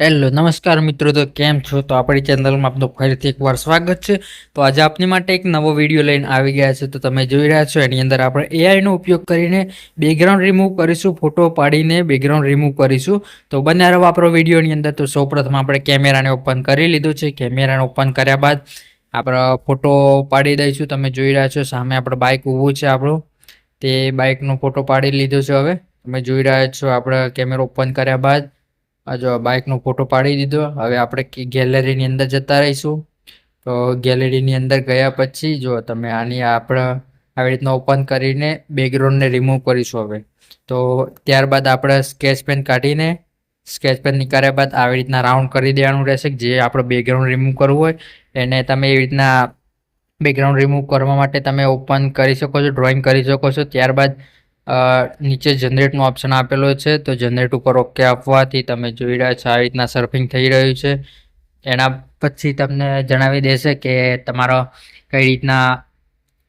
Hello નમસ્કાર મિત્રો, તો કેમ છો? તો આપણી ચેનલમાં આપનું ફરીથી એકવાર સ્વાગત છે. તો આજે આપની માટે એક નવો વિડીયો લઈને આવી ગયા છે. તો તમે જોઈ રહ્યા છો એની અંદર આપણે એઆઈનો ઉપયોગ કરીને બેકગ્રાઉન્ડ રિમૂવ કરીશું, ફોટો પાડીને બેકગ્રાઉન્ડ રિમૂવ કરીશું. તો બને રહો આપણો વિડીયોની અંદર. તો સૌપ્રથમ આપણે કેમેરાને ઓપન કરી લીધું છે. કેમેરાને ઓપન કર્યા બાદ આપણે ફોટો પાડી દઈશું. તમે જોઈ રહ્યા છો સામે આપણે બાઇક ઊભું છે આપણું, તે બાઇકનો ફોટો પાડી લીધો છે. હવે તમે જોઈ રહ્યા છો આપણે કેમેરો ઓપન કર્યા બાદ આ જો બાઇકનો ફોટો પાડી દીધો. હવે આપણે ગેલેરીની અંદર જતા રહીશું. તો ગેલેરીની અંદર ગયા પછી જો તમે આની આપણે આવી રીતના ઓપન કરીને બેકગ્રાઉન્ડને રિમૂવ કરીશું. હવે તો ત્યારબાદ આપણે સ્કેચ પેન કાઢીને સ્કેચ પેન નીકાળ્યા બાદ આવી રીતના રાઉન્ડ કરી દેવાનું રહેશે. જે આપણે બેકગ્રાઉન્ડ રિમૂવ કરવું હોય એને તમે એવી રીતના બેકગ્રાઉન્ડ રિમૂવ કરવા માટે તમે ઓપન કરી શકો છો, ડ્રોઈંગ કરી શકો છો. ત્યારબાદ નીચે જનરેટનો ઓપ્શન આપેલો છે, તો જનરેટ ઉપર ઓકે આપવાથી તમે જોઈ રહ્યા છો આવી રીતના સર્ફિંગ થઈ રહ્યું છે. એના પછી તમને જણાવી દેશે કે તમારો કઈ રીતના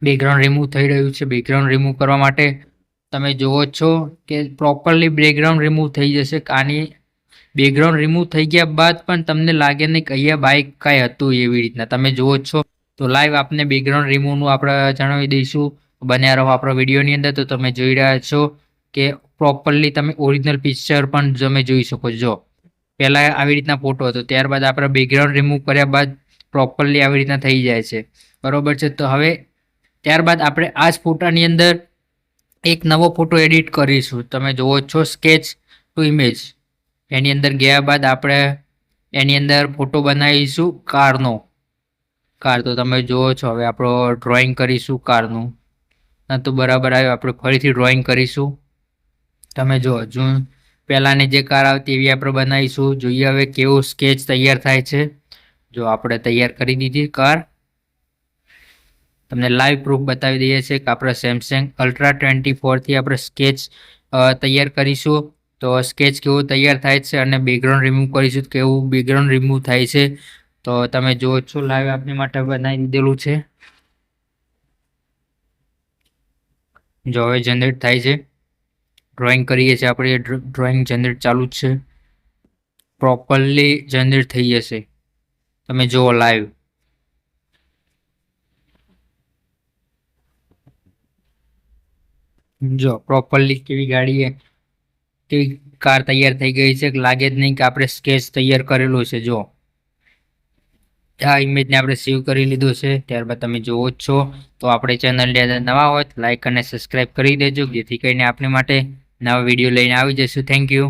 બેકગ્રાઉન્ડ રિમૂવ થઈ રહ્યું છે. બેકગ્રાઉન્ડ રિમૂવ કરવા માટે તમે જુઓ છો કે પ્રોપરલી બેકગ્રાઉન્ડ રિમૂવ થઈ જશે. આની બેકગ્રાઉન્ડ રિમૂવ થઈ ગયા બાદ પણ તમને લાગે નહીં કે અહીંયા બાઇક કાંઈ હતું એવી રીતના તમે જુઓ છો. તો લાઈવ આપને બેકગ્રાઉન્ડ રિમૂવનું આપણે જણાવી દઈશું. બન્યા રહો આપણા વિડીયોની અંદર. તો તમે જોઈ રહ્યા છો કે પ્રોપરલી તમે ઓરિજિનલ પિક્ચર પણ તમે જોઈ શકો છો. પહેલાં આવી રીતના ફોટો હતો, ત્યારબાદ આપણે બેકગ્રાઉન્ડ રિમૂવ કર્યા બાદ પ્રોપરલી આવી રીતના થઈ જાય છે, બરોબર છે. તો હવે ત્યારબાદ આપણે આ જ ફોટાની અંદર એક નવો ફોટો એડિટ કરીશું. તમે જુઓ છો સ્કેચ ટુ ઇમેજ, એની અંદર ગયા બાદ આપણે એની અંદર ફોટો બનાવીશું કાર. તો તમે જુઓ છો હવે આપણો ડ્રોઈંગ કરીશું કારનું. તો બરાબર આવ્યું, આપણે ફરીથી ડ્રોઈંગ કરીશું. તમે જો પહેલાંની જે કાર આવતી એવી આપણે બનાવીશું. જોઈએ હવે કેવું સ્કેચ તૈયાર થાય છે. જો આપણે તૈયાર કરી દીધી કાર. તમને લાઈવ પ્રૂફ બતાવી દઈએ છીએ કે આપણે સેમસંગ અલ્ટ્રા 24થી આપણે સ્કેચ તૈયાર કરીશું. તો સ્કેચ કેવું તૈયાર થાય છે અને બેકગ્રાઉન્ડ રિમૂવ કરીશું કેવું બેકગ્રાઉન્ડ રિમૂવ થાય છે. તો તમે જુઓ છો લાઈવ આપની માટે બનાવી દીધેલું છે. જો હવે જનરેટ થાય છે, ડ્રોઈંગ કરીએ છીએ આપણે, ડ્રોઈંગ જનરેટ ચાલુ જ છે. પ્રોપરલી જનરેટ થઈ જશે. તમે જુઓ લાઈવ. જો પ્રોપરલી કેવી ગાડી કેવી કાર તૈયાર થઈ ગઈ છે. લાગે જ નહીં કે આપણે સ્કેચ તૈયાર કરેલું છે. જો આ ઇમેજને આપણે સેવ કરી લીધું છે. ત્યારબાદ તમે જુઓ જ છો. તો આપણે ચેનલની અંદર નવા હોય તો લાઈક અને સબસ્ક્રાઈબ કરી દેજો, જેથી કરીને આપણી માટે નવા વિડીયો લઈને આવી જઈશું. Thank you.